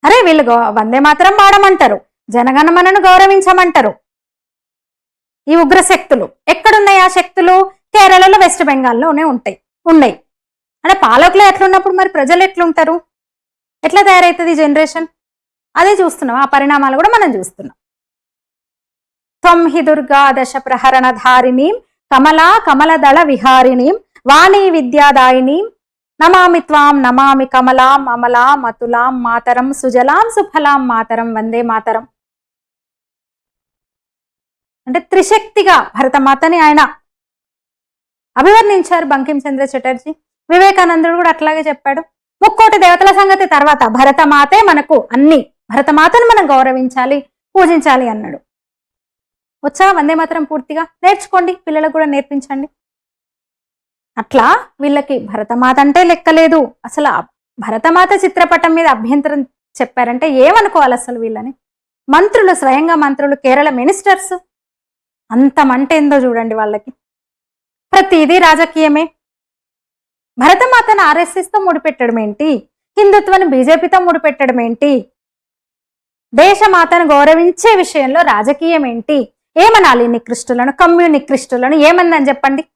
అరే వీళ్ళు వందే మాత్రం పాడమంటారు, జనగణమనను గౌరవించమంటారు. ఈ ఉగ్ర శక్తులు ఎక్కడున్నాయి? ఆ శక్తులు కేరళలో, వెస్ట్ బెంగాల్లోనే ఉన్నాయి. అంటే పాలకులు ఎట్లున్నప్పుడు మరి ప్రజలు ఎట్లుంటారు? ఎట్లా తయారవుతుంది జనరేషన్? అదే చూస్తున్నాం, ఆ పరిణామాలు కూడా మనం చూస్తున్నాం. త్వం హి దుర్గా దశ ప్రహరణ ధారిణీం కమలా కమలదళ విహారిణీం వాణీ విద్యాదాయినీం నమామి త్వాం నమామి కమలాం అమలాం అతులాం మాతరం సుజలాం సుఫలాం మాతరం వందే మాతరం. అంటే త్రిశక్తిగా భరతమాతని ఆయన అభివర్ణించారు బంకిం చంద్ర చటర్జీ. వివేకానందుడు కూడా అట్లాగే చెప్పాడు. 3 దేవతల సంగతి తర్వాత భరతమాతే మనకు అన్ని, భరతమాతను మనం గౌరవించాలి, పూజించాలి అన్నాడు. వచ్చా వందే మాతరం పూర్తిగా? నేర్చుకోండి, పిల్లలకు కూడా నేర్పించండి. అట్లా వీళ్ళకి భరతమాత అంటే లెక్కలేదు. అసలు భరతమాత చిత్రపటం మీద అభ్యంతరం చెప్పారంటే ఏమనుకోవాలి అసలు వీళ్ళని? మంత్రులు, స్వయంగా మంత్రులు, కేరళ మినిస్టర్స్, అంత మంట ఏందో చూడండి వాళ్ళకి. ప్రతిదీ రాజకీయమే. భరతమాతను ఆర్ఎస్ఎస్తో ముడిపెట్టడం ఏంటి? హిందుత్వాన్ని బీజేపీతో ముడిపెట్టడం ఏంటి? దేశమాతను గౌరవించే విషయంలో రాజకీయం ఏంటి? ఏమనాలి నికృష్టులను, కమ్యూనిక్రిస్టులను ఏమన్నాను చెప్పండి?